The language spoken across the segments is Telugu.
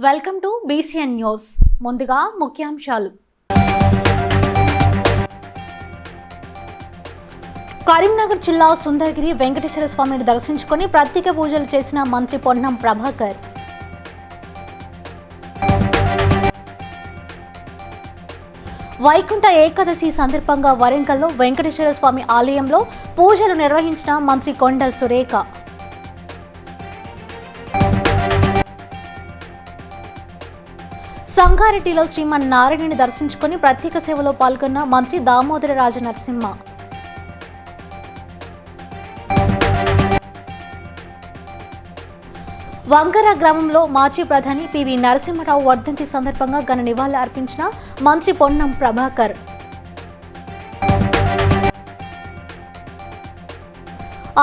Welcome to BCN news. ముందుగా ముఖ్యాంశాలు. కరీంనగర్ జిల్లా సుందరగిరి వెంకటేశ్వర స్వామిని దర్శించుకొని ప్రత్యేక పూజలు చేసిన మంత్రి పొన్నం ప్రభాకర్. వైకుంఠ ఏకాదశి సందర్భంగా వరంగల్లో వెంకటేశ్వర స్వామి ఆలయంలో పూజలు నిర్వహించిన మంత్రి కొండ సురేఖ. సంగారెడ్డిలో శ్రీమన్నారాయణుని దర్శించుకుని ప్రత్యేక సేవలో పాల్గొన్న మంత్రి దామోదర రాజ నరసింహ. వంగర గ్రామంలో మాజీ ప్రధాని పివి నరసింహారావు వర్ధంతి సందర్భంగా ఘన నివాళులు అర్పించిన మంత్రి పొన్నం ప్రభాకర్.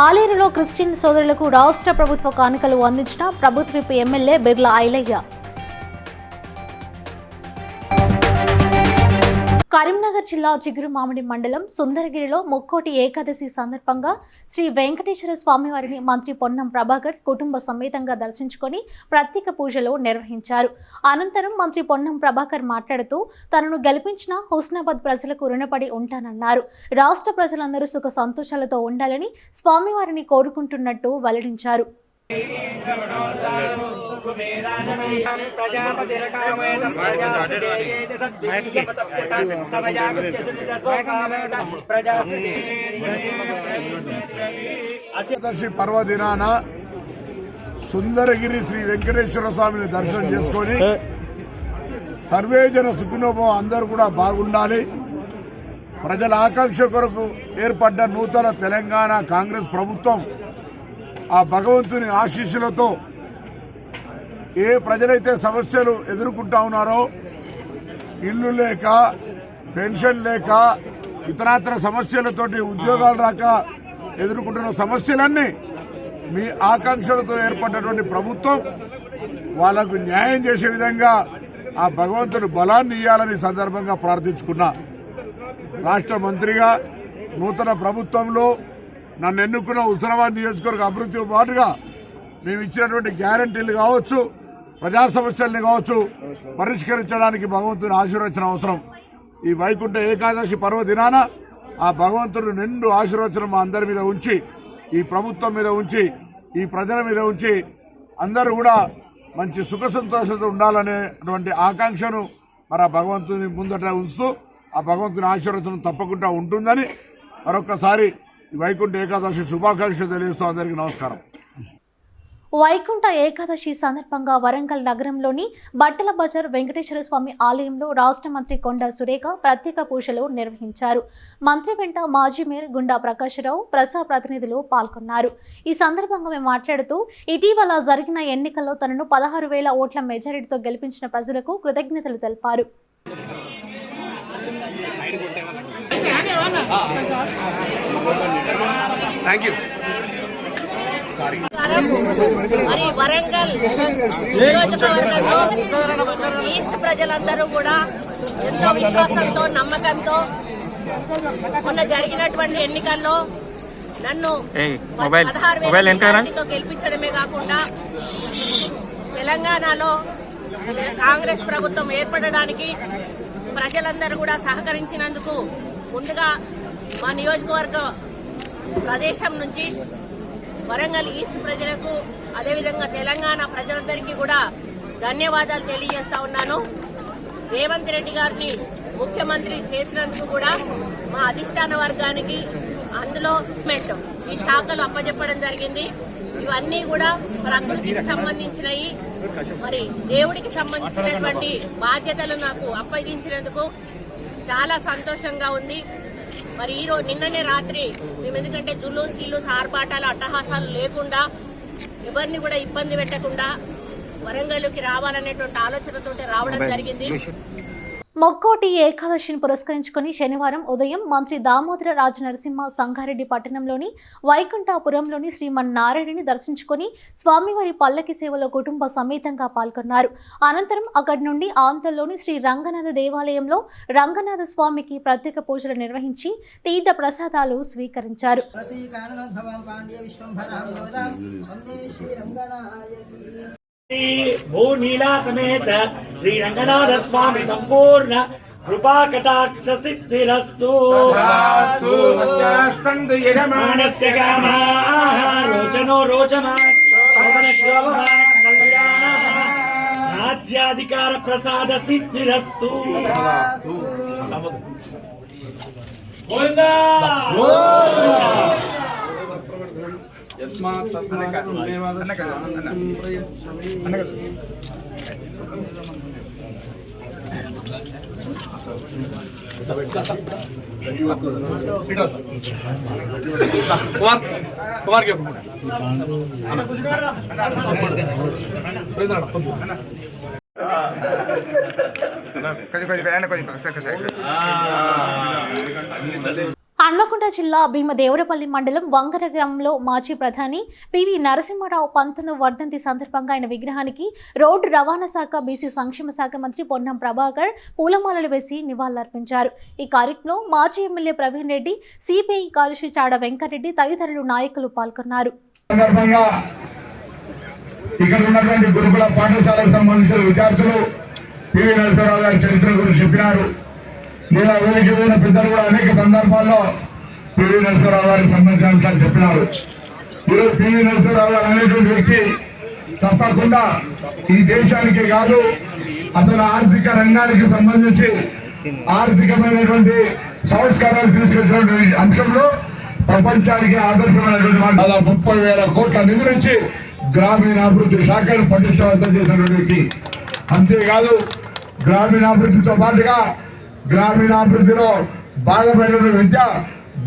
ఆలేరులో క్రిస్టియన్ సోదరులకు రాష్ట్ర ప్రభుత్వ కానుకలు అందించిన ప్రభుత్వ విప్ ఎమ్మెల్యే బిర్లా ఐలయ్య. కరీంనగర్ జిల్లా చిగురుమామిడి మండలం సుందరగిరిలో ముక్కోటి ఏకాదశి సందర్భంగా శ్రీ వెంకటేశ్వర స్వామివారిని మంత్రి పొన్నం ప్రభాకర్ కుటుంబ సమేతంగా దర్శించుకొని ప్రత్యేక పూజలు నిర్వహించారు. అనంతరం మంత్రి పొన్నం ప్రభాకర్ మాట్లాడుతూ తనను గెలిపించిన హుస్నాబాద్ ప్రజలకు రుణపడి ఉంటానన్నారు. రాష్ట్ర ప్రజలందరూ సుఖ సంతోషాలతో ఉండాలని స్వామివారిని కోరుకుంటున్నట్టు వెల్లడించారు. పర్వదినాన సుందరగిరి శ్రీ వెంకటేశ్వర స్వామిని దర్శనం చేసుకొని సర్వేజన సుఖినోభవం అందరూ కూడా బాగుండాలి. ప్రజల ఆకాంక్ష కొరకు ఏర్పడ్డ నూతన తెలంగాణ కాంగ్రెస్ ప్రభుత్వం ఆ భగవంతుని ఆశీస్సులతో ఏ ప్రజలైతే సమస్యలు ఎదుర్కొంటా ఉన్నారో, ఇల్లు లేక, పెన్షన్ లేక, ఇతరాతర సమస్యలతోటి ఉద్యోగాలు రాక ఎదుర్కొంటున్న సమస్యలన్నీ మీ ఆకాంక్షలతో ఏర్పడినటువంటి ప్రభుత్వం వాళ్లకు న్యాయం చేసే విధంగా ఆ భగవంతుడు బలాన్ని ఇవ్వాలని సందర్భంగా ప్రార్థించుకున్నా. రాష్ట్ర మంత్రిగా నూతన ప్రభుత్వంలో నన్ను ఎన్నుకున్న హుస్నాబాద్ నియోజకవర్గ అభివృద్ధితో పాటుగా మేము ఇచ్చినటువంటి గ్యారంటీలు కావచ్చు, ప్రజా సమస్యల్ని కావచ్చు పరిష్కరించడానికి భగవంతుని ఆశీర్వచనం అవసరం. ఈ వైకుంఠ ఏకాదశి పర్వదినాన ఆ భగవంతుడు నిండు ఆశీర్వచనం మా అందరి మీద ఉంచి, ఈ ప్రభుత్వం మీద ఉంచి, ఈ ప్రజల మీద ఉంచి అందరూ కూడా మంచి సుఖ సంతోషంతో ఉండాలనేటువంటి ఆకాంక్షను మరి ఆ భగవంతుని ముందట ఉంచుతూ ఆ భగవంతుని ఆశీర్వచనం తప్పకుండా ఉంటుందని మరొకసారి వైకుంఠ ఏకాదశి శుభాకాంక్షలు తెలియజేస్తూ అందరికీ నమస్కారం. వైకుంఠ ఏకాదశి సందర్భంగా వరంగల్ నగరంలోని బట్టల బజార్ వెంకటేశ్వర స్వామి ఆలయంలో రాష్ట్ర మంత్రి కొండ సురేఖ ప్రత్యేక పూజలు నిర్వహించారు. మంత్రి వెంట మాజీ మేయర్ గుండా ప్రకాశరావు, ప్రజా ప్రతినిధులు పాల్గొన్నారు. ఈ సందర్భంగా మాట్లాడుతూ ఇటీవల జరిగిన ఎన్నికల్లో తనను 16,000 ఓట్ల మెజారిటీతో గెలిపించిన ప్రజలకు కృతజ్ఞతలు తెలిపారు. మరి వరంగల్ నియోజకవర్గంలో ఈస్ట్ ప్రజలందరూ కూడా ఎంతో విశ్వాసంతో, నమ్మకంతో మొన్న జరిగినటువంటి ఎన్నికల్లో నన్ను 16,000 గెలిపించడమే కాకుండా తెలంగాణలో కాంగ్రెస్ ప్రభుత్వం ఏర్పడడానికి ప్రజలందరూ కూడా సహకరించినందుకు ముందుగా మా నియోజకవర్గ ప్రదేశం నుంచి వరంగల్ ఈస్ట్ ప్రజలకు, అదేవిధంగా తెలంగాణ ప్రజలందరికీ కూడా ధన్యవాదాలు తెలియజేస్తా ఉన్నాను. రేవంత్ రెడ్డి గారిని ముఖ్యమంత్రి చేసినందుకు కూడా మా అధిష్టాన వర్గానికి అందులో ఈ శాఖలు అప్పచెప్పడం జరిగింది. ఇవన్నీ కూడా ప్రకృతికి సంబంధించినవి, మరి దేవుడికి సంబంధించినటువంటి బాధ్యతలు నాకు అప్పగించినందుకు చాలా సంతోషంగా ఉంది. మరి నిన్ననే రాత్రి మేము ఎందుకంటే జులూస్ గిల్లూస్ ఆర్భాటాలు అట్టహాసాలు లేకుండా ఎవరిని కూడా ఇబ్బంది పెట్టకుండా వరంగల్కి రావాలనేటువంటి ఆలోచనతో రావడం జరిగింది. మొక్కోటి ఏకాదశిని పురస్కరించుకుని శనివారం ఉదయం మంత్రి దామోదర రాజ నరసింహ సంగారెడ్డి పట్టణంలోని వైకుంఠపురంలోని శ్రీమన్నారాయణుని దర్శించుకుని స్వామివారి పల్లకి సేవలో కుటుంబ సమేతంగా పాల్గొన్నారు. అనంతరం అక్కడి నుండి ఆంధ్రలోని శ్రీ రంగనాథ దేవాలయంలో రంగనాథ స్వామికి ప్రత్యేక పూజలు నిర్వహించి తీర్థ ప్రసాదాలు స్వీకరించారు. भूनीला समेत श्रीरंगनाथ स्वामी संपूर्ण कृपा कटाक्ष सिद्धिरस्तु मानस्य कामाः रोचनो रोचमानः राज्याधिकार प्रसाद सिद्धिरस्तु कुमार के హన్మకొండ జిల్లా భీమదేవరపల్లి మండలం వంగర గ్రామంలో మాజీ ప్రధాని పివి నరసింహారావు 19వ వర్ధంతి సందర్భంగా ఆయన విగ్రహానికి రోడ్డు రవాణా శాఖ బీసీ సంక్షేమ శాఖ మంత్రి పొన్నం ప్రభాకర్ పూలమాలలు వేసి నివాళులర్పించారు. ఈ కార్యక్రమంలో మాజీ ఎమ్మెల్యే ప్రవీణ్ రెడ్డి, సిపిఐ కార్యదర్శి చాడ వెంకటరెడ్డి తదితరులు నాయకులు పాల్గొన్నారు. ఇక్కడ ఉన్నటువంటి గురుకుల పాఠశాలకు సంబంధించిన విద్యార్థులు పివి నరసింహారావు గారి చరిత్ర గురించి చెప్పినారు. లేదా వేదిక మీద పెద్దలు కూడా అనేక సందర్భాల్లో పివి నరసింహారావు గారికి సంబంధించిన అంశాలు చెప్పినారు. ఈరోజు పివి నరసింహారావు గారు అనేటువంటి వ్యక్తి తప్పకుండా ఈ దేశానికి కాదు, అతను ఆర్థిక రంగానికి సంబంధించి ఆర్థికమైనటువంటి సంస్కారాలు తీసుకొచ్చినటువంటి అంశంలో ప్రపంచానికి ఆదర్శమైనటువంటి దాదాపు 30,000 కోట్ల నిధుల నుంచి గ్రామీణాభివృద్ధి శాఖను పటిష్టవంతం చేసినటువంటి వ్యక్తి. అంతేకాదు గ్రామీణాభివృద్ధితో పాటుగా గ్రామీణాభివృద్ధిలో భాగమైనటువంటి విద్య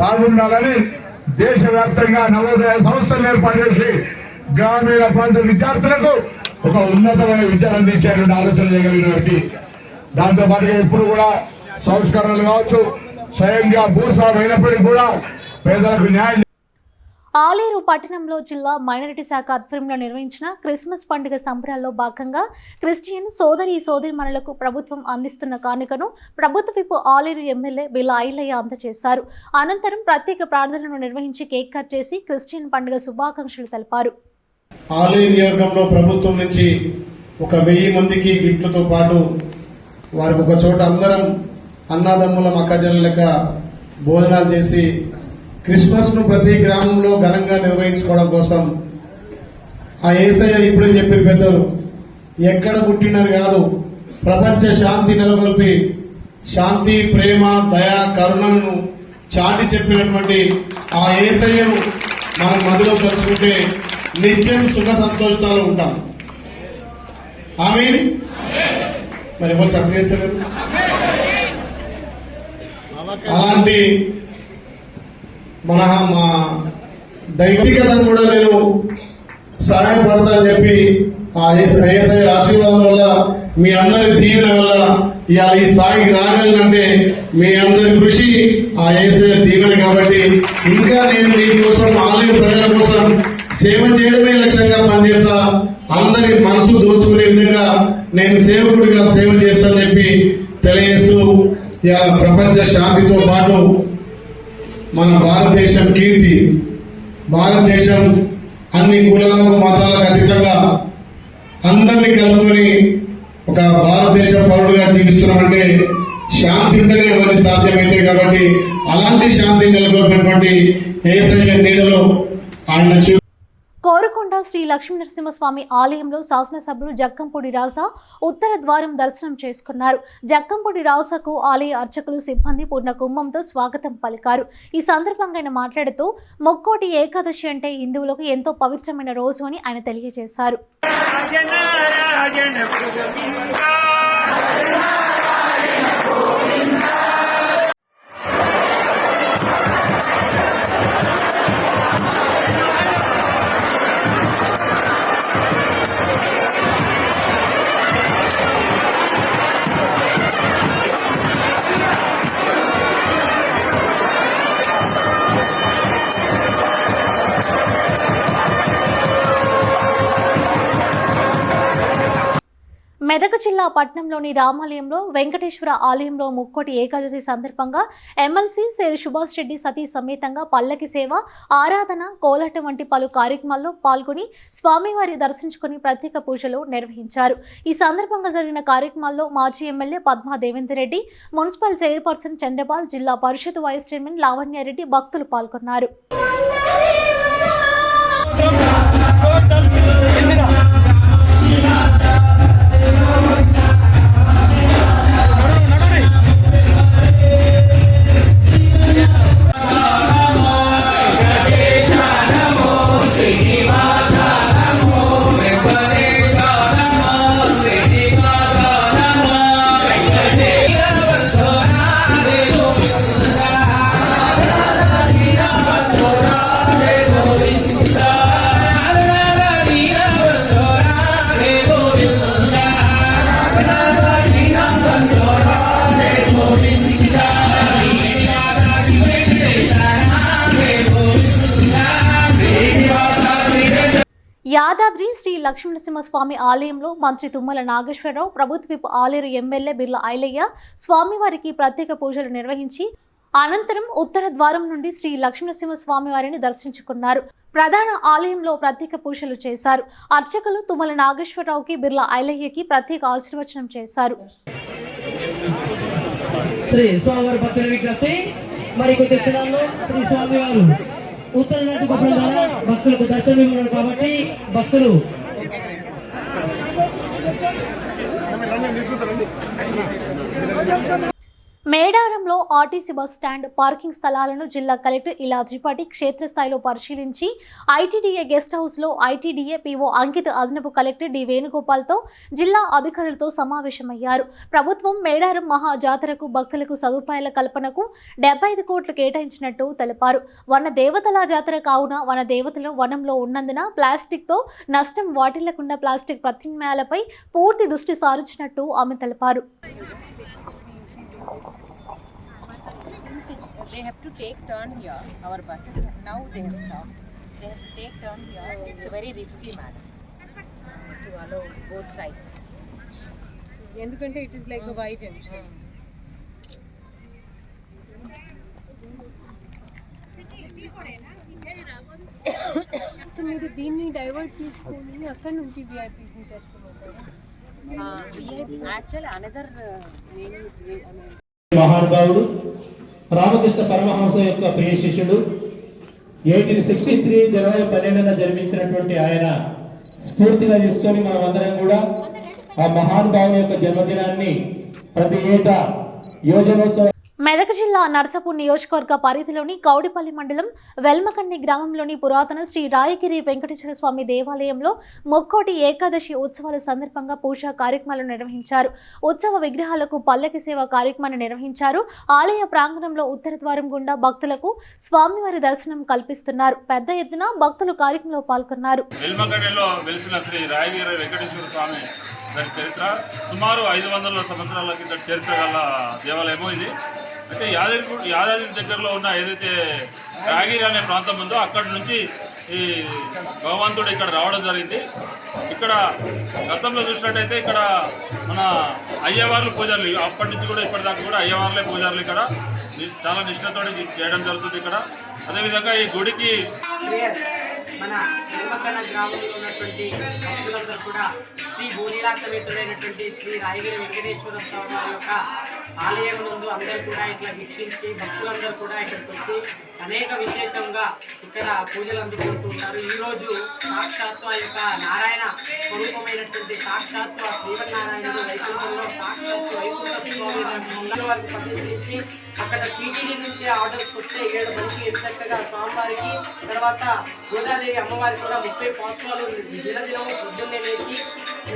బాగుండాలని దేశవ్యాప్తంగా నవోదయ సంస్థలు ఏర్పాటు చేసి గ్రామీణ ప్రాంత విద్యార్థులకు ఒక ఉన్నతమైన విద్యను అందించేటువంటి ఆలోచన చేయగలిగిన వ్యక్తి. దాంతో పాటుగా ఎప్పుడు కూడా సంస్కరణలు కావచ్చు, స్వయంగా భూస్వామి అయినప్పటికీ కూడా పేదలకు న్యాయం. ఆలేరు పట్టణంలో జిల్లా మైనారిటీ శాఖ ఆధ్వర్యంలో నిర్వహించిన క్రిస్మస్ పండుగ సంబరాల్లో భాగంగా క్రిస్టియన్ సోదరీమణులకు ప్రభుత్వం అందిస్తున్న కానుకను ప్రభుత్వ విప్ ఆలేరు ఎమ్మెల్యే బిల్ల ఐలయ్య అందజేశారు. అనంతరం ప్రత్యేక ప్రార్థనలను నిర్వహించి కేక్ కట్ చేసి క్రిస్టియన్ పండుగ శుభాకాంక్షలు తెలిపారు. ఆలేరు నియోజకవర్గంలో ప్రభుత్వం నుంచి 1000 మందికి గిఫ్ట్లతో పాటు వారికి ఒక చోట అందరం అన్నదమ్ముల మక్కజల్ల లెక్క భోజనాలు చేసి క్రిస్మస్ ను ప్రతి గ్రామంలో ఘనంగా నిర్వహించుకోవడం కోసం ఆ యేసయ్య ఇప్పుడే చెప్పిన పెద్దలు ఎక్కడ పుట్టినది కాదు, ప్రపంచ శాంతి నెలకొల్పి శాంతి, ప్రేమ, దయ, కరుణను చాటి చెప్పినటువంటి ఆ యేసయ్యను మనం మదిలో తలుచుకుంటే నిత్యం సుఖ సంతోషాలు ఉంటాం. ఆమేన్. మరి ఎవరు చెప్పేస్తారు? అలాంటి మా దైవికతను కూడా నేను సహాయపడతా అని చెప్పి ఆ యేసయ్య ఆశీర్వాదం వల్ల, మీ అందరి దీవెన వల్ల ఇవాళ ఈ స్థాయికి రాగలంటే మీ అందరి కృషి ఆ యేసయ్య దీవెన. కాబట్టి ఇంకా నేను మీకోసం, ఆలయ ప్రజల కోసం సేవ చేయడమే లక్ష్యంగా పనిచేస్తా. అందరి మనసు దోచుకునే విధంగా నేను సేవకుడిగా సేవ చేస్తానని చెప్పి తెలియజేస్తూ, ఇవాళ ప్రపంచ శాంతితో పాటు మన భారతదేశం కీర్తి, భారతదేశం అన్ని కులాలకు మతాలకు అతీతంగా అందరినీ కలుపుకొని ఒక భారతదేశ పౌరుడిగా జీవిస్తున్నామంటే శాంతి ఉంటేనే ఎవరికి సాధ్యమైతే. కాబట్టి అలాంటి శాంతిని నెలకొల్పినటువంటి యేసయ్య నీడలో ఆయన కోరుకొండ శ్రీ లక్ష్మీ నరసింహస్వామి ఆలయంలో శాసనసభ్యులు జక్కంపూడి రాజా ఉత్తర ద్వారం దర్శనం చేసుకున్నారు. జక్కంపూడి రాజాకు ఆలయ అర్చకులు, సిబ్బంది పూర్ణ కుంభంతో స్వాగతం పలికారు. ఈ సందర్భంగా ఆయన మాట్లాడుతూ మొక్కోటి ఏకాదశి అంటే హిందువులకు ఎంతో పవిత్రమైన రోజు అని ఆయన తెలియజేశారు. మెదక్ జిల్లా పట్నంలోని రామాలయంలో వెంకటేశ్వర ఆలయంలో ముక్కోటి ఏకాదశి సందర్భంగా ఎమ్మెల్సీ సేరి సుభాష్ రెడ్డి సతీ సమేతంగా పల్లకి సేవ, ఆరాధన, కోలాటం వంటి పలు కార్యక్రమాల్లో పాల్గొని స్వామివారి దర్శించుకుని ప్రత్యేక పూజలు నిర్వహించారు. ఈ సందర్భంగా జరిగిన కార్యక్రమాల్లో మాజీ MLA Padma Devender Reddy, municipal chairperson Chanderpaul, జిల్లా పరిషత్ వైస్ చైర్మన్ లావణ్యారెడ్డి భక్తులు పాల్గొన్నారు. యాదాద్రి శ్రీ లక్ష్మీనరసింహస్వామి ఆలయంలో మంత్రి తుమ్మల నాగేశ్వరరావు, ప్రభుత్వ విప్ ఆలేరు ఎమ్మెల్యే బిర్లా ఐలయ్య స్వామివారికి ప్రత్యేక పూజలు నిర్వహించి అనంతరం ఉత్తర ద్వారం నుండి శ్రీ లక్ష్మీనరసింహస్వామి వారిని దర్శించుకున్నారు. ప్రధాన ఆలయంలో ప్రత్యేక పూజలు చేశారు. అర్చకులు తుమ్మల నాగేశ్వరరావుకి, బిర్లా ఐలయ్యకి ప్రత్యేక ఆశీర్వచనం చేశారు. శ్రీ స్వామివారి భక్తుల విజ్ఞప్తి, మరికొద్ది క్షణాల్లో శ్రీ స్వామివారు ఉత్తర నది గోపురం ద్వారా భక్తులకు దర్శనమివ్వడం కాబట్టి భక్తులు మేడారంలో ఆర్టీసీ బస్ స్టాండ్ పార్కింగ్ స్థలాలను జిల్లా కలెక్టర్ ఇలా త్రిపాఠి క్షేత్రస్థాయిలో పరిశీలించి ఐటీడీఏ గెస్ట్ హౌస్ లో ఐటీడీఏ పీఓ అంకిత్, అదనపు కలెక్టర్ డి వేణుగోపాల్తో జిల్లా అధికారులతో సమావేశమయ్యారు. ప్రభుత్వం మేడారం మహా జాతరకు భక్తులకు సదుపాయాల కల్పనకు 75 కోట్లు కేటాయించినట్టు తెలిపారు. వన దేవతల జాతర కావున వన దేవతలు వనంలో ఉన్నందున ప్లాస్టిక్ తో నష్టం వాటిల్లకుండా ప్లాస్టిక్ ప్రత్యామ్నాయాలపై పూర్తి దృష్టి సారించినట్టు ఆమె తెలిపారు. They have to take turn here. Our buses now they have stopped. They have to take turn here. It's a very risky matter to allow both sides. ఎందుకంటే it is like a Y junction. So మీరు దీన్ని డైవర్ట్ చేసుకొని అక్కడ నుంచి విఐపీని తెచ్చుకుంటారు. Actually another మహానుభావుడు రామకృష్ణ పరమహంస యొక్క ప్రియ శిష్యుడు 1863 జనవరి 12న జన్మించినటువంటి ఆయన స్ఫూర్తిగా తీసుకొని మనం అందరం కూడా ఆ మహానుభావుని యొక్క జన్మదినాన్ని ప్రతి ఏటా యోజనోత్సవం. మెదక్ జిల్లా నర్సాపూర్ నియోజకవర్గ పరిధిలోని కౌడిపల్లి మండలం వెల్మకండి గ్రామంలోని పురాతన శ్రీ రాయగిరి వెంకటేశ్వర స్వామి దేవాలయంలో ముక్కోటి ఏకాదశి ఉత్సవాల సందర్భంగా పూజా కార్యక్రమాలు నిర్వహించారు. ఉత్సవ విగ్రహాలకు పల్లకి సేవ కార్యక్రమాన్ని నిర్వహించారు. ఆలయ ప్రాంగణంలో ఉత్తర ద్వారం గుండా భక్తులకు స్వామివారి దర్శనం కల్పిస్తున్నారు. పెద్ద ఎత్తున భక్తులు కార్యక్రమంలో పాల్గొన్నారు. దాని చరిత్ర సుమారు 500 సంవత్సరాల కింద చరిత్ర గల దేవాలయము ఇది. అయితే యాదాద్రి దగ్గరలో ఉన్న ఏదైతే రాగిరి అనే ప్రాంతం ఉందో అక్కడి నుంచి ఈ భగవంతుడు ఇక్కడ రావడం జరిగింది. ఇక్కడ గతంలో చూసినట్టయితే ఇక్కడ మన అయ్యవార్లు పూజారులు అప్పటి నుంచి కూడా ఇప్పటిదాకా కూడా అయ్యవార్లే పూజారులు ఇక్కడ చాలా నిష్ఠతో చేయడం జరుగుతుంది. ఇక్కడ అదేవిధంగా ఈ గుడికి మన నిర్మకన్న గ్రామంలో ఉన్నటువంటి భక్తులందరూ కూడా శ్రీ భూనీలా సమేతుడైనటువంటి శ్రీ రాయగిరి వెంకటేశ్వర స్వామి వారి యొక్క ఆలయం నందు అందరూ కూడా ఇట్లా వీక్షించి భక్తులందరూ కూడా ఇక్కడికి వచ్చి అనేక విశేషంగా ఇక్కడ పూజలు అందుకుంటుంటారు. ఈరోజు సాక్షాత్తు ఆ యొక్క నారాయణ స్వరూపమైనటువంటి సాక్షాత్తు ఆ శ్రీవన్నారాయణుడు వైకుంఠంలో సాక్షాత్తు వైకుంఠ స్వామి వారికి ప్రతిష్ఠించి అక్కడ టీటీడీ నుంచి ఆర్డర్స్ వస్తే 7 మందికి ఎంచక్కగా స్వామివారికి తర్వాత గోదాదేవి అమ్మవారికి కూడా 30 పాసులు దినదినము పొద్దున్నే లేచి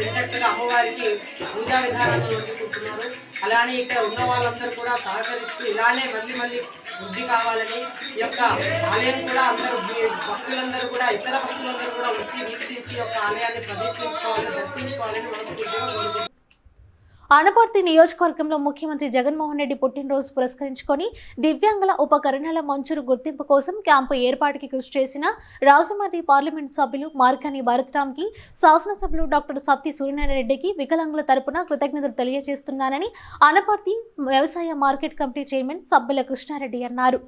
ఎంచక్కగా అమ్మవారికి పూజా విధానాలను అందుకుంటున్నారు. అలానే ఇక్కడ ఉన్న వాళ్ళందరూ కూడా సహకరిస్తూ ఇలానే మళ్ళీ వృద్ధి కావాలని ఈ యొక్క ఆలయం కూడా అందరూ భక్తులందరూ కూడా ఇతర భక్తులందరూ కూడా వచ్చి వీక్షించి యొక్క ఆలయాన్ని ప్రదర్శించుకోవాలని దర్శించుకోవాలని మనస్ఫూర్తిగా కోరుకుంటున్నారు. అనపర్తి నియోజకవర్గంలో ముఖ్యమంత్రి జగన్మోహన్ రెడ్డి పుట్టినరోజు పురస్కరించుకొని దివ్యాంగుల ఉపకరణాల మంజూరు గుర్తింపు కోసం క్యాంపు ఏర్పాటుకి కృషి చేసిన రాజమండ్రి పార్లమెంట్ సభ్యులు మార్కాని భరత్రామ్కి శాసనసభ్యులు డాక్టర్ సత్తి సూర్యనారాయణ రెడ్డికి వికలాంగుల తరపున కృతజ్ఞతలు తెలియజేస్తున్నానని అనపర్తి వ్యవసాయ మార్కెట్ కమిటీ చైర్మన్ సబ్బెల కృష్ణారెడ్డి అన్నారు.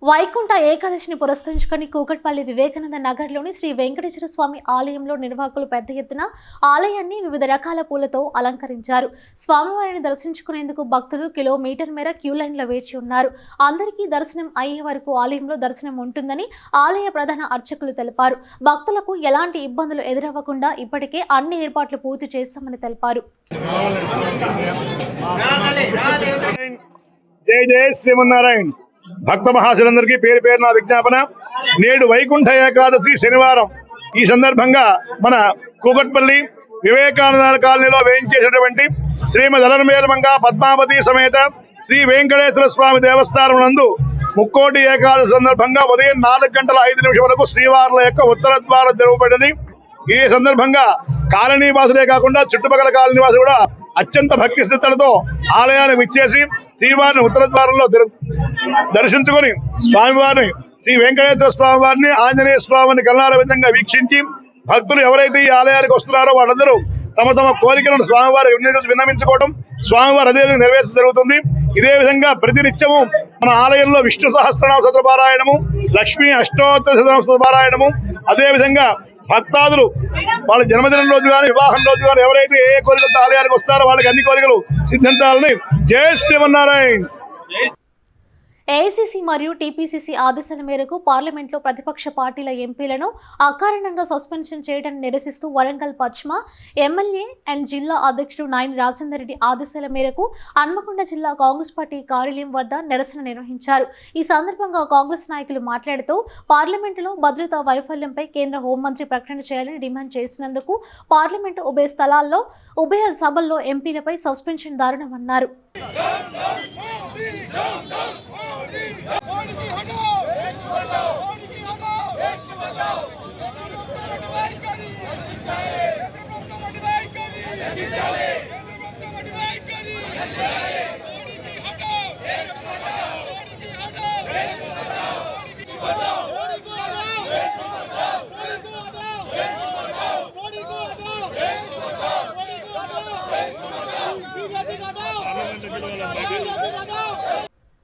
వైకుంఠ ఏకాదశిని పురస్కరించుకొని కూకట్పల్లి వివేకానంద నగర్లోని శ్రీ వెంకటేశ్వర స్వామి ఆలయంలో నిర్వాహకులు పెద్ద ఎత్తున ఆలయాన్ని వివిధ రకాల పూలతో అలంకరించారు. స్వామివారిని దర్శించుకునేందుకు భక్తులు కిలోమీటర్ మేర క్యూ లైన్లో వేచి ఉన్నారు. అందరికీ దర్శనం అయ్యే వరకు ఆలయంలో దర్శనం ఉంటుందని ఆలయ ప్రధాన అర్చకులు తెలిపారు. భక్తులకు ఎలాంటి ఇబ్బందులు ఎదురవ్వకుండా ఇప్పటికే అన్ని ఏర్పాట్లు పూర్తి చేశామని తెలిపారు. జై జై శ్రీమన్నారాయణ. భక్త మహాశులందరికీ పేరు పేరు నా విజ్ఞాపన. నేడు వైకుంఠ ఏకాదశి శనివారం. ఈ సందర్భంగా మన కూకట్పల్లి వివేకానంద కాలనీలో వేయించేసినటువంటి శ్రీమద్ అలర్మేలమంగ పద్మావతి సమేత శ్రీ వెంకటేశ్వర స్వామి దేవస్థానం నందు ముక్కోటి ఏకాదశి సందర్భంగా ఉదయం 4:05 శ్రీవార్ల యొక్క ఉత్తర ద్వారం తెరవబడింది. ఈ సందర్భంగా కాలనీ వాసులే కాకుండా చుట్టుపక్కల కాలనీ వాసులు కూడా అత్యంత భక్తి శ్రద్ధలతో ఆలయానికి విచ్చేసి శ్రీవారిని ఉత్తర ద్వారంలో దర్శించుకొని స్వామివారిని శ్రీ వెంకటేశ్వర స్వామి వారిని ఆంజనేయ స్వామిని కల్లాల విధంగా వీక్షించి భక్తులు ఎవరైతే ఈ ఆలయానికి వస్తున్నారో వాళ్ళందరూ తమ తమ కోరికలను స్వామివారి విన్నవించుకోవడం, స్వామివారు అదేవిధంగా నెరవేర్చడం జరుగుతుంది. ఇదే విధంగా ప్రతినిత్యము మన ఆలయంలో విష్ణు సహస్రనామ స్తోత్రపారాయణము, లక్ష్మీ అష్టోత్తర శతనామ స్తోత్రపారాయణము, అదేవిధంగా భక్తాదులు వాళ్ళ జన్మదినం రోజు కానీ వివాహం రోజు కానీ ఎవరైతే ఏ కోరికలతో ఆలయానికి వస్తారో వాళ్ళకి అన్ని కోరికలు సిద్ధించాలని. జై శ్రీమన్నారాయణ. ఏఐసీసీ మరియు టీపీసీసీ ఆదేశాల మేరకు పార్లమెంట్లో ప్రతిపక్ష పార్టీల ఎంపీలను అకారణంగా సస్పెన్షన్ చేయడాన్ని నిరసిస్తూ వరంగల్ పశ్చిమ ఎమ్మెల్యే అండ్ జిల్లా అధ్యక్షుడు నాయని రాజేందర్ రెడ్డి ఆదేశాల మేరకు హన్మకొండ జిల్లా కాంగ్రెస్ పార్టీ కార్యాలయం వద్ద నిరసన నిర్వహించారు. ఈ సందర్భంగా కాంగ్రెస్ నాయకులు మాట్లాడుతూ పార్లమెంటులో భద్రతా వైఫల్యంపై కేంద్ర హోంమంత్రి ప్రకటన చేయాలని డిమాండ్ చేసినందుకు పార్లమెంటు ఉభయ సభల్లో ఎంపీలపై సస్పెన్షన్ దారుణమన్నారు.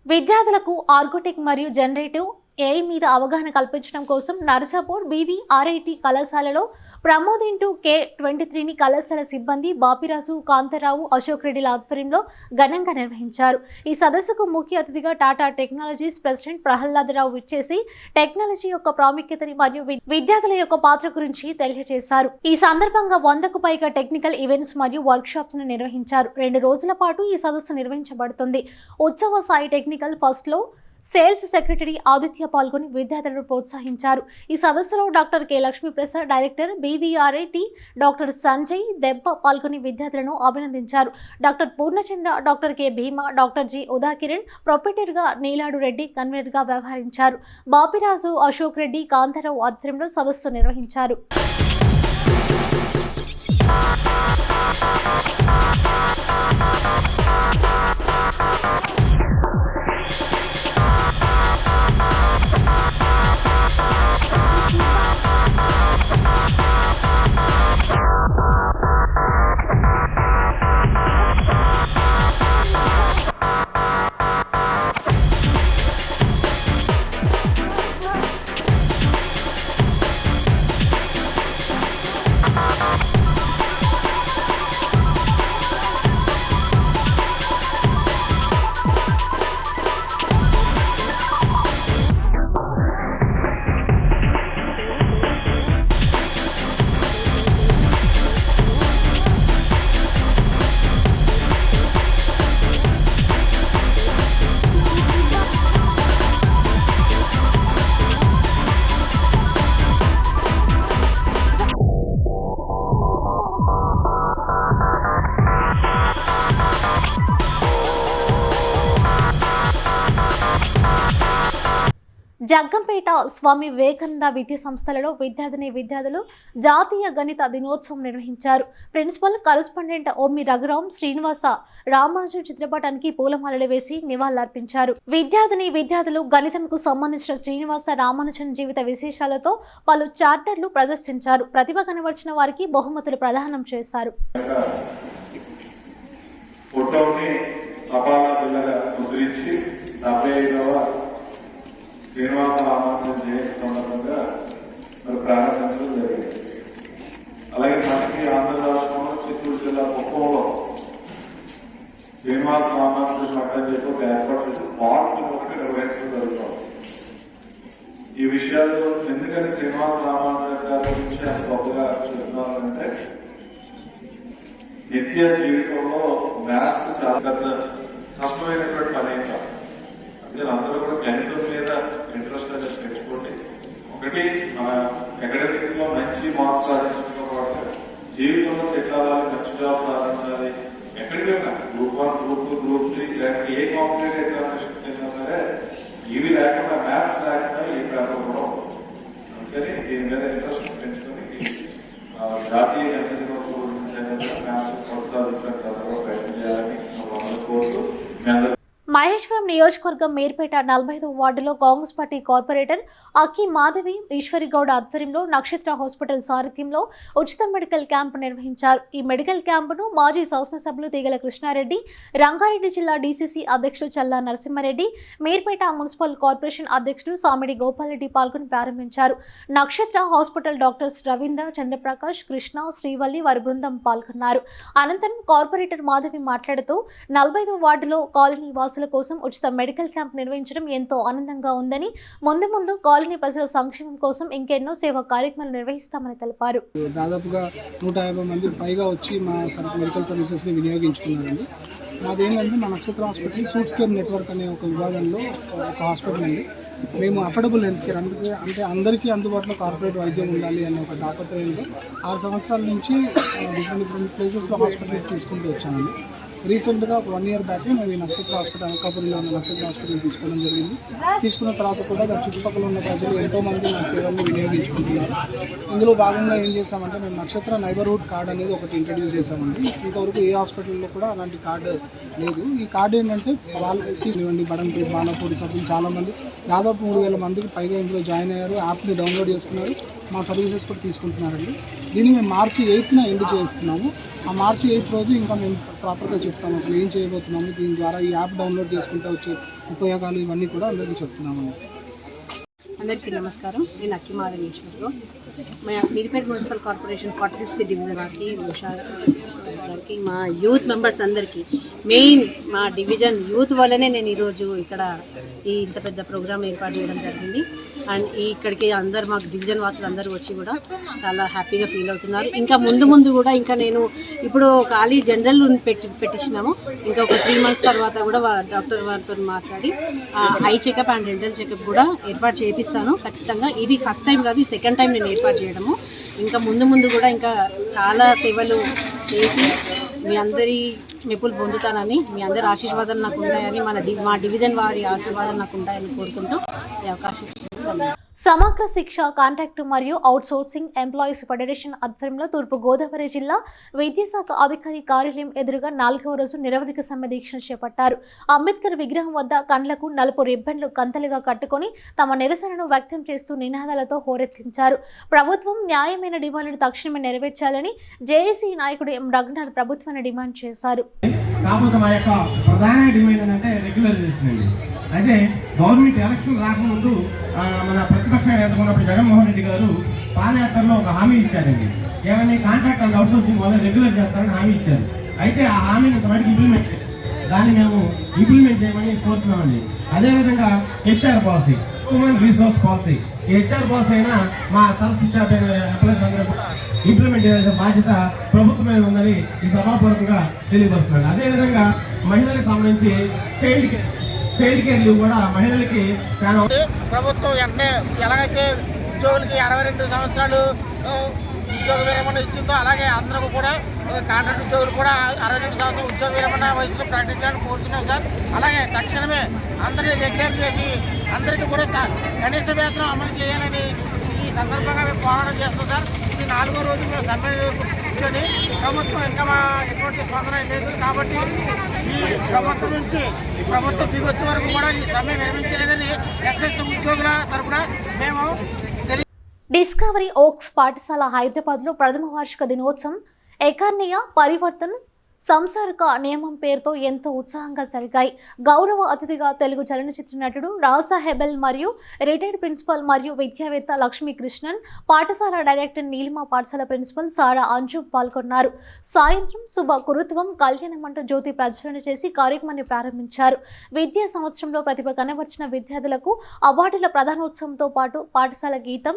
విద్యార్థులకు ఆర్గోటెక్ మరియు జనరేటివ్ ఏఐ మీద అవగాహన కల్పించడం కోసం నర్సాపూర్ బీవీఆర్ఐటి కళాశాలలో ప్రమోద్ ఇంటూ K23ని కళాశాల సిబ్బంది బాపిరాజు, కాంతారావు, అశోక్ రెడ్డిల ఆధ్వర్యంలో ఘనంగా నిర్వహించారు. ఈ సదస్సుకు ముఖ్య అతిథిగా టాటా టెక్నాలజీస్ ప్రెసిడెంట్ ప్రహ్లాదరావు విచ్చేసి టెక్నాలజీ యొక్క ప్రాముఖ్యతని మరియు విద్యార్థుల యొక్క పాత్ర గురించి తెలియజేశారు. ఈ సందర్భంగా 100కు పైగా టెక్నికల్ ఈవెంట్స్ మరియు వర్క్ షాప్స్ ను నిర్వహించారు. 2 రోజుల పాటు ఈ సదస్సు నిర్వహించబడుతుంది. ఉత్సవ సాయి టెక్నికల్ ఫస్ట్ లో సేల్స్ సెక్రటరీ ఆదిత్య పాల్గొని విద్యార్థులను ప్రోత్సహించారు. ఈ సదస్సులో doctor K Lakshmi Prasad, director BVRIT doctor Sanjay దెబ్బ పాల్గొని విద్యార్థులను అభినందించారు. డాక్టర్ పూర్ణచంద్ర, డాక్టర్ కె భీమా, డాక్టర్ జి ఉదాకిరణ్ ప్రొపరేటర్గా, నీలాడు రెడ్డి కన్వీనర్గా వ్యవహరించారు. బాపిరాజు, అశోక్ రెడ్డి, కాంతారావు ఆధ్వర్యంలో సదస్సు నిర్వహించారు. జగ్గంపేట స్వామి వివేకానంద విద్యా సంస్థలలో విద్యార్థులు జాతీయ గణిత దినోత్సవం నిర్వహించారు. ప్రిన్సిపల్ కరెస్పాండెంట్ ఓమి రఘురాం శ్రీనివాస రామానుజన్ చిత్రపటానికి పూలమాలలు వేసి నివాళులర్పించారు. విద్యార్థులు గణితంకు సంబంధించిన శ్రీనివాస రామానుజన్ జీవిత విశేషాలతో పలు చార్టర్లు ప్రదర్శించారు. ప్రతిభ కనబర్చిన వారికి బహుమతులు ప్రదానం చేశారు. శ్రీనివాస రామానుజన్ జయంతి సందర్భంగా మరి ప్రారంభించడం జరిగింది. అలాగే మనకి ఆంధ్ర రాష్ట్రంలో చిత్తూరు జిల్లా కుప్పంలో శ్రీనివాస రామానుజన్ మఠం చెప్పి ఒక ఏర్పాటు చేసి పార్టీ ఒకటి నిర్వహించడం జరుగుతుంది. ఈ విషయాలు ఎందుకని శ్రీనివాస రామానుజన్ గారి గురించి అంత గొప్పగా చెప్తున్నానంటే నిత్య జీవితంలో మ్యాథ్స్ చాలా పెద్ద కష్టమైనటువంటి పని ఏం కాదు. అందరూ కూడా గణితం మీద ఇంట్రెస్ట్ అనేది తెచ్చుకోండి. ఒకటి మన అకాడమిక్స్ లో మంచి మార్క్స్ సాధించడంతో పాటు జీవితంలో సెటిల్ అవ్వాలి, మంచి జాబ్ సాధించాలి. ఎక్కడికైనా గ్రూప్ 1, గ్రూప్ 2, గ్రూప్ 3 లేకపోతే ఏ కాంపిటేటివ్ ఎగ్జామినేషన్స్ అయినా సరే ఇవి లేకుండా మ్యాథ్స్ లేకుండా ఏ పేపర్ కూడా ఉంటుంది. అందుకని దీని మీద ఇంట్రెస్ట్ పెంచుకొని జాతీయ గణిత దినోత్సవం గురించి మ్యాథ్స్ కొనసాగించడానికి ప్రయత్నం చేయాలని కోరుతూ మహేశ్వరం నియోజకవర్గం మేర్పేట 45వ వార్డులో కాంగ్రెస్ పార్టీ కార్పొరేటర్ అక్కి మాధవి ఈశ్వరిగౌడ ఆధ్వర్యంలో నక్షత్ర హాస్పిటల్ సారథ్యంలో ఉచిత మెడికల్ క్యాంపు నిర్వహించారు. ఈ మెడికల్ క్యాంపును మాజీ శాసనసభ్యులు తీగల కృష్ణారెడ్డి, రంగారెడ్డి జిల్లా డీసీసీ అధ్యక్షుడు చల్లా నరసింహారెడ్డి, మేర్పేట మున్సిపల్ కార్పొరేషన్ అధ్యక్షుడు సామిడి గోపాల్రెడ్డి పాల్గొని ప్రారంభించారు. నక్షత్ర హాస్పిటల్ డాక్టర్స్ రవీంద్ర, చంద్రప్రకాష్, కృష్ణ, శ్రీవల్లి వారి బృందం పాల్గొన్నారు. అనంతరం కార్పొరేటర్ మాధవి మాట్లాడుతూ 45వ వార్డులో కాలనీ వాసుల కోసం ఉచిత మెడికల్ క్యాంప్ నిర్వహించడం ఎంతో ఆనందంగా ఉందని, ముందు కాలనీ ప్రజల సంక్షేమం కోసం ఇంకెన్నో సేవా కార్యక్రమాలు నిర్వహిస్తామని తెలిపారు. దాదాపుగా 150 మంది పైగా వచ్చి మా మెడికల్ సర్వీసెస్ ని వినియోగించుకున్నారండి. మాదేంటంటే మా నక్షత్ర హాస్పిటల్ సూట్స్ కేర్ నెట్వర్క్ అనే ఒక విభాగంలో ఒక హాస్పిటల్ అండి. మేము అఫోర్డబుల్ హెల్త్ కేర్ అంటే అందరికీ అందుబాటులో కార్పొరేట్ వైద్యం ఉండాలి అనే ఒక తాపత్రయంలో 6 సంవత్సరాల నుంచి డిఫరెంట్ ప్లేసెస్లో హాస్పిటల్స్ తీసుకుంటూ వచ్చామండి. రీసెంట్గా ఒక 1 year బ్యాక్ మేము ఈ నక్షత్ర హాస్పిటల్ అనకాపురిలో ఉన్న నక్షత్ర హాస్పిటల్ తీసుకోవడం జరిగింది. తీసుకున్న తర్వాత కూడా దాని చుట్టుపక్కల ఉన్న ప్రజలు ఎంతోమంది మా సేవలను వినియోగించుకుంటున్నారు. ఇందులో భాగంగా ఏం చేసామంటే మేము నక్షత్ర నైబర్హుడ్ కార్డ్ అనేది ఒకటి ఇంట్రడ్యూస్ చేసామండి. ఇంతవరకు ఏ హాస్పిటల్లో కూడా అలాంటి కార్డు లేదు. ఈ కార్డు ఏంటంటే వాళ్ళు తీసుకునివ్వండి బడంపేట, బాలపూడి సభ్యులు చాలామంది దాదాపు 3000 మందికి పైగా ఇందులో జాయిన్ అయ్యారు. యాప్ని డౌన్లోడ్ చేసుకున్నారు, మా సర్వీసెస్ కూడా తీసుకుంటున్నారండి. దీన్ని మేము March 8న ఎండ్ చేస్తున్నాము. ఆ March 8 రోజు ఇంకా మేము ప్రాపర్గా చెప్తాము అసలు ఏం చేయబోతున్నాము. దీని ద్వారా ఈ యాప్ డౌన్లోడ్ చేసుకుంటే వచ్చే ఉపయోగాలు ఇవన్నీ కూడా అందరికీ చెప్తున్నాము. అందరికీ నమస్కారం. నేను Akki Madhavi Eshwarigoud. Meerpet municipal corporation 45th division వారికి, ఉషా గారికి, మా యూత్ మెంబర్స్ అందరికీ, మెయిన్ మా డివిజన్ యూత్ వల్లనే నేను ఈరోజు ఇక్కడ ఇంత పెద్ద ప్రోగ్రామ్ ఏర్పాటు చేయడం జరిగింది. అండ్ ఇక్కడికి అందరు మాకు డివిజన్ వాసులు అందరూ వచ్చి కూడా చాలా హ్యాపీగా ఫీల్ అవుతున్నారు. ఇంకా ముందు కూడా ఇంకా నేను ఇప్పుడు ఖాళీ జనరల్ పెట్టించినాము. ఇంకా ఒక 3 months తర్వాత కూడా డాక్టర్ వారితో మాట్లాడి eye checkup and dental checkup కూడా ఏర్పాటు చేపిస్తాను ఖచ్చితంగా. ఇది ఫస్ట్ టైం కాదు, సెకండ్ టైం నేను ఏర్పాటు చేయడము. ఇంకా ముందు కూడా ఇంకా చాలా సేవలు చేసి మీ అందరి మెప్పులు పొందుతానని, మీ అందరి ఆశీర్వాదాలు నాకు ఉంటాయని, మా డివిజన్ వారి ఆశీర్వాదాలు నాకు ఉంటాయని కోరుకుంటూ ఈ అవకాశం. సమగ్ర శిక్ష కాంట్రాక్ట్ మరియు అవుట్ సోర్సింగ్ ఎంప్లాయీస్ ఫెడరేషన్ ఆధ్వర్యంలో తూర్పు గోదావరి జిల్లా విద్యాశాఖ అధికారి కార్యాలయం ఎదురుగా 4వ రోజు నిరవధిక సమ్మె దీక్ష చేపట్టారు. అంబేద్కర్ విగ్రహం వద్ద కండ్లకు నలుపు రిబ్బన్లు కంతలుగా కట్టుకుని తమ నిరసనను వ్యక్తం చేస్తూ నినాదాలతో హోరెత్తించారు. ప్రభుత్వం న్యాయమైన డిమాండ్లను తక్షణమే నెరవేర్చాలని జేఏసీ నాయకుడు ఎం రఘునాథ్ ప్రభుత్వాన్ని డిమాండ్ చేశారు. కాకపోతే మా యొక్క ప్రధాన డిమాండ్ ఏంటంటే రెగ్యులరైజేషన్ అండి. అయితే గవర్నమెంట్ ఎలక్షన్ రాకముందు మన ప్రతిపక్ష నేత ఉన్నప్పుడు జగన్మోహన్ రెడ్డి గారు పాదయాత్రలో ఒక హామీ ఇచ్చారండి. ఏమని కాంట్రాక్ట్ అండ్ అవుట్సోర్సింగ్ వల్ల రెగ్యులర్ చేస్తారని హామీ ఇచ్చారు. అయితే ఆ హామీని ఇంతవరకు ఇంప్లిమెంట్ చేయాలి. దాన్ని మేము ఇంప్లిమెంట్ చేయమని కోరుతున్నామండి. అదేవిధంగా HR policy, human resource policy, ఈ హెచ్ఆర్ పాలసీ అయినా మా సర్వశిక్ష ఎంప్లాయీస్ అందరూ కూడా ఇంప్లిమెంట్ చేయాల్సిన బాధ్యత ప్రభుత్వం మీద ఉందని ఈ సభాపూర్వకంగా తెలియపరుస్తున్నాడు. అదేవిధంగా మహిళలకు సంబంధించి చైల్డ్ కేర్ లీవ్ కూడా మహిళలకి ప్రభుత్వం వెంటనే ఎలాగైతే ఉద్యోగులకి 62 సంవత్సరాలు ఉద్యోగ విరమణ ఇచ్చిందో అలాగే అందరూ కూడా కాంట్రాక్ట్ ఉద్యోగులు కూడా 62 సంవత్సరాల ఉద్యోగ విరమణ వయసులో ప్రకటించాలని కోరుతున్నాం సార్. అలాగే తక్షణమే అందరినీ రెగ్యులర్ చేసి అందరికీ కూడా కనీస వేతనం అమలు చేయాలని ఈ సందర్భంగా మేము పోరాటం చేస్తాం సార్. ఇది 4వ రోజు మేము సమ్మె కూర్చొని ప్రభుత్వం ఇంకా ఎటువంటి స్పందన లేదు కాబట్టి ఈ ప్రభుత్వం నుంచి ప్రభుత్వం దిగొచ్చే వరకు కూడా ఈ సమ్మె విరమించలేదని ఎస్ఎస్ ఉద్యోగుల తరఫున మేము డిస్కవరీ ఓక్స్ పాఠశాల హైదరాబాద్లో ప్రథమ వార్షిక దినోత్సవం ఎకార్నియా పరివర్తన్ సంసారిక నియమం పేరుతో ఎంతో ఉత్సాహంగా జరిగాయి. గౌరవ అతిథిగా తెలుగు చలనచిత్ర నటుడు రాజా హెబెల్ మరియు రిటైర్డ్ ప్రిన్సిపల్ మరియు విద్యావేత్త లక్ష్మీ కృష్ణన్, పాఠశాల డైరెక్టర్ నీలిమా పాఠశాల ప్రిన్సిపల్ సారా అంజు పాల్గొన్నారు. సాయంత్రం శుభ కురుత్వం కళ్యాణ మంట జ్యోతి ప్రజ్వలన చేసి కార్యక్రమాన్ని ప్రారంభించారు. విద్యా సంవత్సరంలో ప్రతిభ కనబర్చిన విద్యార్థులకు అవార్డుల ప్రధానోత్సవంతో పాటు పాఠశాల గీతం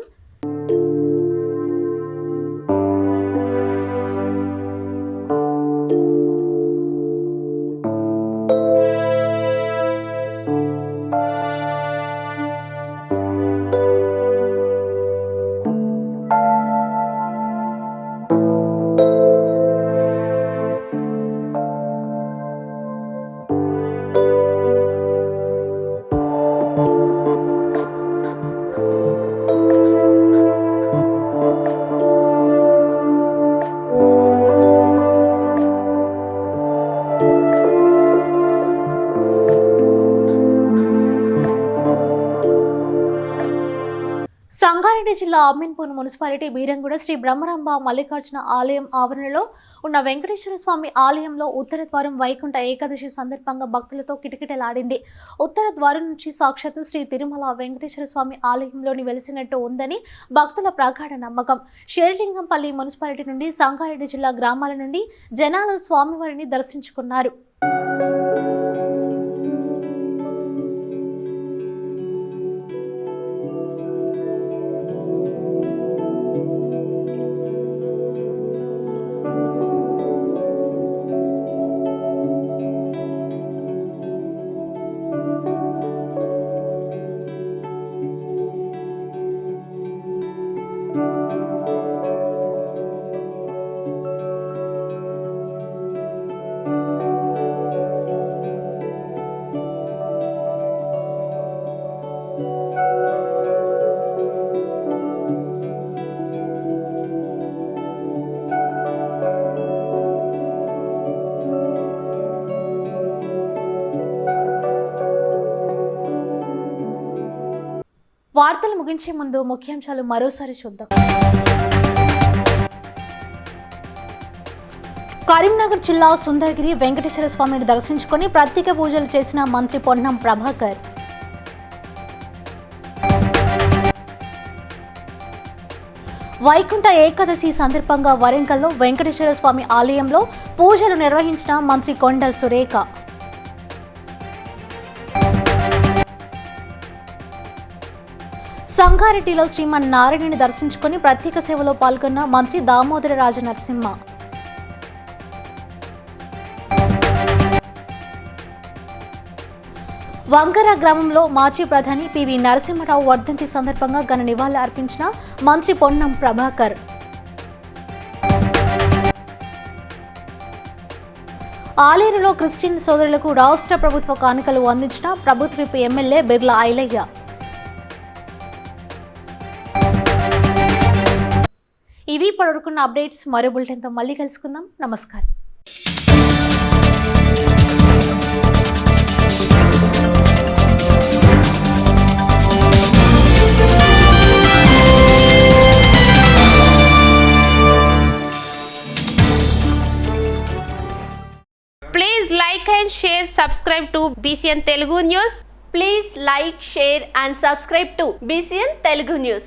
సంగారెడ్డి జిల్లా అమీన్పూర్ మున్సిపాలిటీ బీరంగూడ శ్రీ బ్రహ్మరంభ మల్లికార్జున ఆలయం ఆవరణలో ఉన్న వెంకటేశ్వర స్వామి ఆలయంలో ఉత్తర ద్వారం వైకుంఠ ఏకాదశి సందర్భంగా భక్తులతో కిటకిటలాడింది. ఉత్తర ద్వారం నుంచి సాక్షాత్తు శ్రీ తిరుమల వెంకటేశ్వర స్వామి ఆలయంలోని వెలిసినట్టు ఉందని భక్తుల ప్రగాఢ నమ్మకం. షేర్లింగంపల్లి మున్సిపాలిటీ నుండి సంగారెడ్డి జిల్లా గ్రామాల నుండి జనాలు స్వామివారిని దర్శించుకున్నారు. వార్తలు ముగించే ముందు ముఖ్యాంశాలు మరోసారి చూద్దాం. కరీంనగర్ జిల్లా సుందరగిరి వెంకటేశ్వర స్వామిని దర్శించుకొని ప్రత్యేక పూజలు చేసిన మంత్రి పొన్నం ప్రభాకర్. వైకుంఠ ఏకాదశి సందర్భంగా వరంగల్లో వెంకటేశ్వర స్వామి ఆలయంలో పూజలు నిర్వహించిన మంత్రి కొండ సురేఖ. సంగారెడ్డిలో శ్రీమన్నారాయణుని దర్శించుకొని ప్రత్యేక సేవలో పాల్గొన్న మంత్రి దామోదర రాజ నరసింహ. వంకర గ్రామంలో మాజీ ప్రధాని పివి నరసింహారావు వర్ధంతి సందర్భంగా ఘన నివాళులు అర్పించిన మంత్రి పొన్నం ప్రభాకర్. ఆలేరులో క్రిస్టియన్ సోదరులకు రాష్ట్ర ప్రభుత్వ కానుకలు అందించిన ప్రభుత్వ విప్ ఎమ్మెల్యే బిర్లా ఐలయ్య. ఇవి పడుకున్న అప్డేట్స్. మరో బులెటిన్తో మళ్ళీ కలుసుకుందాం. నమస్కారం. Please like and share, subscribe to BCN Telugu News. Please like, share and subscribe to BCN Telugu News.